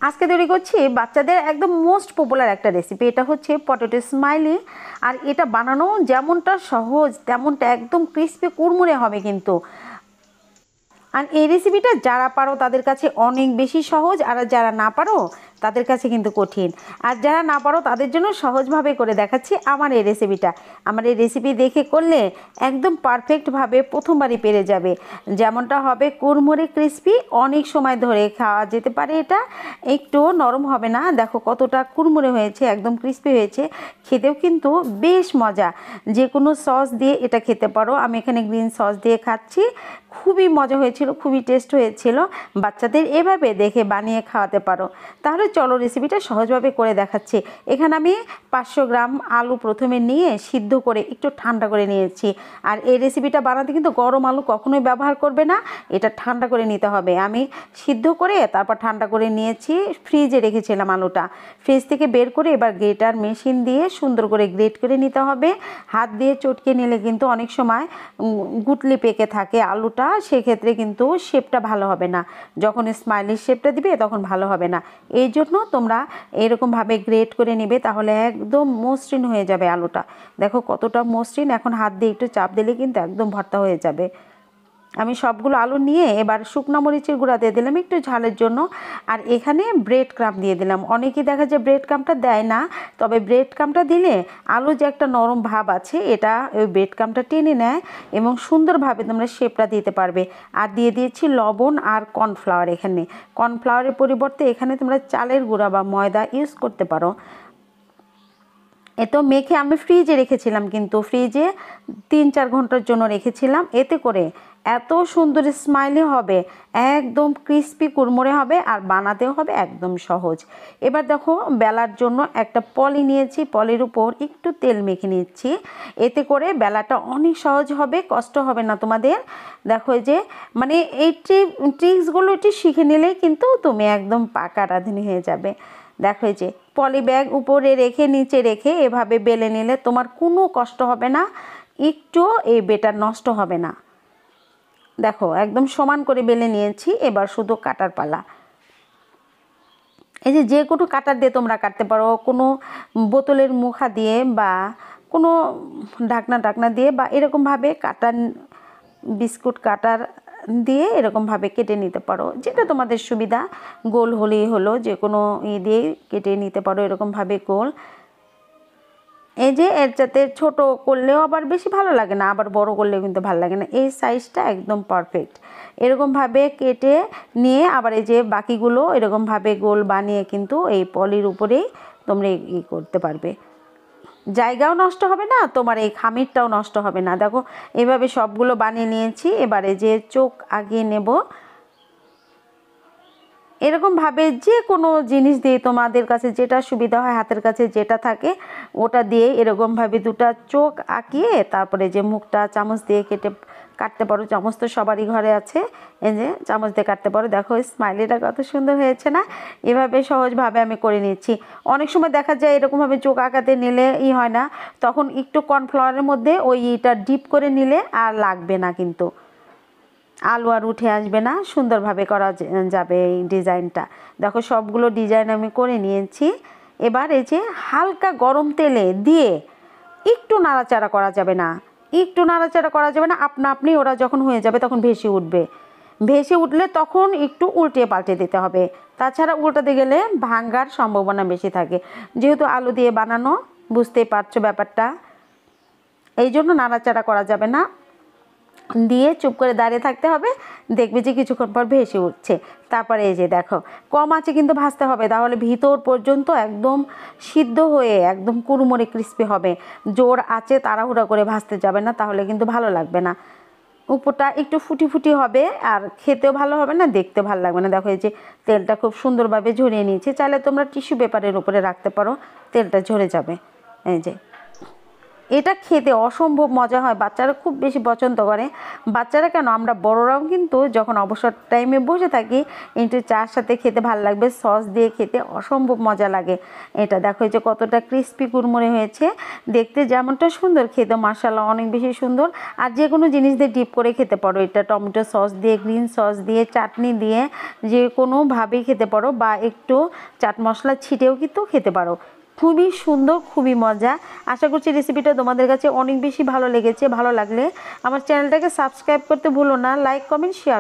আজকে তৈরি করছি বাচ্চাদের একদম মোস্ট পপুলার একটা রেসিপি। এটা হচ্ছে পটেটো স্মাইলি। আর এটা বানানো যেমনটা সহজ তেমনটা একদম ক্রিস্পি কুড়মুড়ে হবে কিন্তু। আর এই রেসিপিটা যারা পারো তাদের কাছে অনেক বেশি সহজ, আর যারা না পারো তাদের কাছে কিন্তু কঠিন। আর যারা না পারো তাদের জন্য সহজভাবে করে দেখাচ্ছি আমার এই রেসিপিটা। আমার এই রেসিপি দেখে করলে একদম পারফেক্টভাবে প্রথমবারই পেরে যাবে। যেমনটা হবে কুড়মুড়ে ক্রিস্পি, অনেক সময় ধরে খাওয়া যেতে পারে। এটা একটু নরম হবে না, দেখো কতটা কুড়মুড়ে হয়েছে, একদম ক্রিস্পি হয়েছে। খেতেও কিন্তু বেশ মজা। যে কোনো সস দিয়ে এটা খেতে পারো। আমি এখানে গ্রিন সস দিয়ে খাচ্ছি। খুবই মজা হয়েছিল, খুবই টেস্ট হয়েছিল। বাচ্চাদের এভাবে দেখে বানিয়ে খাওয়াতে পারো। তাহলে চলো রেসিপিটা সহজভাবে করে দেখাচ্ছি। এখানে আমি 500 গ্রাম আলু প্রথমে নিয়ে সিদ্ধ করে একটু ঠান্ডা করে নিয়েছি। আর এই রেসিপিটা বানাতে কিন্তু গরম আলু কখনোই ব্যবহার করবে না, এটা ঠান্ডা করে নিতে হবে। আমি সিদ্ধ করে তারপর ঠান্ডা করে নিয়েছি, ফ্রিজে রেখেছিলাম আলুটা। ফ্রিজ থেকে বের করে এবার গ্রেটার মেশিন দিয়ে সুন্দর করে গ্রেট করে নিতে হবে। হাত দিয়ে চটকে নিলে কিন্তু অনেক সময় গুটলি পেকে থাকে আলুটা, সেক্ষেত্রে কিন্তু শেপটা ভালো হবে না। যখন স্মাইলি শেপটা দিবে তখন ভালো হবে না। এই জন্য তোমরা এরকমভাবে গ্রেট করে নেবে, তাহলে একদম মসৃণ হয়ে যাবে আলুটা। দেখো কতটা মসৃণ, এখন হাত দিয়ে একটু চাপ দিলে কিন্তু একদম ভর্তা হয়ে যাবে। আমি সবগুলো আলু নিয়ে এবার শুকনো মরিচের গুঁড়া দিয়ে দিলাম একটু ঝালের জন্য। আর এখানে ব্রেড ক্রাম্ব দিয়ে দিলাম। অনেকেই দেখা যায় ব্রেড ক্রাম্বটা দেয় না, তবে ব্রেড ক্রাম্বটা দিলে আলু যে একটা নরম ভাব আছে এটা ওই ব্রেড ক্রাম্বটা টেনে নেয় এবং সুন্দরভাবে তোমরা শেপটা দিতে পারবে। আর দিয়ে দিয়েছি লবণ আর কর্নফ্লাওয়ার। এখানে কর্নফ্লাওয়ারের পরিবর্তে এখানে তোমরা চালের গুঁড়া বা ময়দা ইউজ করতে পারো। এতো মেখে আমি ফ্রিজে রেখেছিলাম, কিন্তু ফ্রিজে 3-4 ঘন্টার জন্য রেখেছিলাম। এতে করে এত সুন্দর স্মাইলি হবে, একদম ক্রিস্পি কুড়মুড়ে হবে, আর বানাতেও হবে একদম সহজ। এবার দেখো বেলার জন্য একটা পলি নিয়েছি, পলির উপর একটু তেল মেখে নিচ্ছি। এতে করে বেলাটা অনেক সহজ হবে, কষ্ট হবে না তোমাদের। দেখো যে মানে এই ট্রিক্সগুলো একটু শিখে নিলেই কিন্তু তুমি একদম পাকা রাঁধুনি হয়ে যাবে। দেখো যে পলি ব্যাগ উপরে রেখে নিচে রেখে এভাবে বেলে নিলে তোমার কোনো কষ্ট হবে না, একটু এই বেটার নষ্ট হবে না। দেখো একদম সমান করে বেলে নিয়েছি, এবার শুধু কাটার পালা। এই যে কোনো কাটার দিয়ে তোমরা কাটতে পারো, কোনো বোতলের মুখা দিয়ে বা কোনো ঢাকনা দিয়ে, বা এরকমভাবে কাটার বিস্কুট কাটার দিয়ে এরকমভাবে কেটে নিতে পারো, যেটা তোমাদের সুবিধা। গোল হলেই হলো, যে কোনো দিয়ে কেটে নিতে পারো এরকমভাবে গোল। এই যে এর যাতে ছোট করলেও আবার বেশি ভালো লাগে না, আবার বড় করলেও কিন্তু ভালো লাগে না। এই সাইজটা একদম পারফেক্ট। এরকমভাবে কেটে নিয়ে আবার এই যে বাকিগুলো এরকমভাবে গোল বানিয়ে কিন্তু এই পলির উপরেই তোমরা করতে পারবে। জায়গাও নষ্ট হবে না, তোমার এই খামিরটাও নষ্ট হবে না। দেখো এভাবে সবগুলো বানিয়ে নিয়েছি। এবারে যে চোখ আগিয়ে নেব, এরকমভাবে যে কোনো জিনিস দিয়ে তোমাদের কাছে যেটা সুবিধা হয়, হাতের কাছে যেটা থাকে ওটা দিয়ে এরকমভাবে দুটো চোখ আঁকিয়ে তারপরে যে মুখটা চামচ দিয়ে কাটতে পারো। চামচ তো সবারই ঘরে আছে, এই যে চামচ দিয়ে কাটতে পারো। দেখো স্মাইলিটা কত সুন্দর হয়েছে না? এভাবে সহজভাবে আমি করে নিচ্ছি। অনেক সময় দেখা যায় এরকমভাবে চোখ আঁকাতে নিলে হয় না, তখন একটু কর্নফ্লাওয়ারের মধ্যে ওইটা ডিপ করে নিলে আর লাগবে না, কিন্তু আলু আর উঠে আসবে না, সুন্দরভাবে করা যাবে এই ডিজাইনটা। দেখো সবগুলো ডিজাইন আমি করে নিয়েছি। এবার এই যে হালকা গরম তেলে দিয়ে একটু নাড়াচাড়া করা যাবে না, আপনা আপনি ওরা যখন হয়ে যাবে তখন ভেসে উঠবে। ভেসে উঠলে তখন একটু উল্টে পাল্টে দিতে হবে, তাছাড়া উল্টাতে গেলে ভাঙার সম্ভাবনা বেশি থাকে। যেহেতু আলু দিয়ে বানানো, বুঝতেই পারছো ব্যাপারটা, এই জন্য নাড়াচাড়া করা যাবে না, দিয়ে চুপ করে দাঁড়িয়ে থাকতে হবে। দেখবে যে কিছুক্ষণ পর ভেসে উঠছে। তারপরে এই যে দেখো কম আঁচে কিন্তু ভাজতে হবে, তাহলে ভিতর পর্যন্ত একদম সিদ্ধ হয়ে একদম কুড়মুড়ে ক্রিস্পি হবে। জোর আঁচে তাড়াহুড়া করে ভাজতে যাবে না, তাহলে কিন্তু ভালো লাগবে না। উপরটা একটু ফুটি হবে, আর খেতেও ভালো হবে না, দেখতেও ভালো লাগবে না। দেখো এই যে তেলটা খুব সুন্দরভাবে ঝরিয়ে নিয়েছি। চাইলে তোমরা টিস্যু পেপারের উপরে রাখতে পারো, তেলটা ঝরে যাবে। এই যে এটা খেতে অসম্ভব মজা হয়, বাচ্চারা খুব বেশি পছন্দ করে। বাচ্চারা কেন, আমরা বড়রাও কিন্তু যখন অবসর টাইমে বসে থাকি একটু চার সাথে খেতে ভালো লাগবে, সস দিয়ে খেতে অসম্ভব মজা লাগে। এটা দেখো এই যে কতটা ক্রিস্পি কুড়মুড়ে হয়েছে, দেখতে যেমনটা সুন্দর খেতে মাশাআল্লাহ অনেক বেশি সুন্দর। আর যে কোনো জিনিস দিয়ে ডিপ করে খেতে পারো, এটা টমেটো সস দিয়ে, গ্রিন সস দিয়ে, চাটনি দিয়ে, যে কোনোভাবেই খেতে পারো, বা একটু চাট মশলা ছিটেও কিন্তু খেতে পারো। খুবই সুন্দর, খুবই মজা। আশা করছি রেসিপিটা তোমাদের কাছে অনেক বেশি ভালো লেগেছে। ভালো লাগলে আমার চ্যানেলটাকে সাবস্ক্রাইব করতে ভুলো না, লাইক কমেন্ট শেয়ার।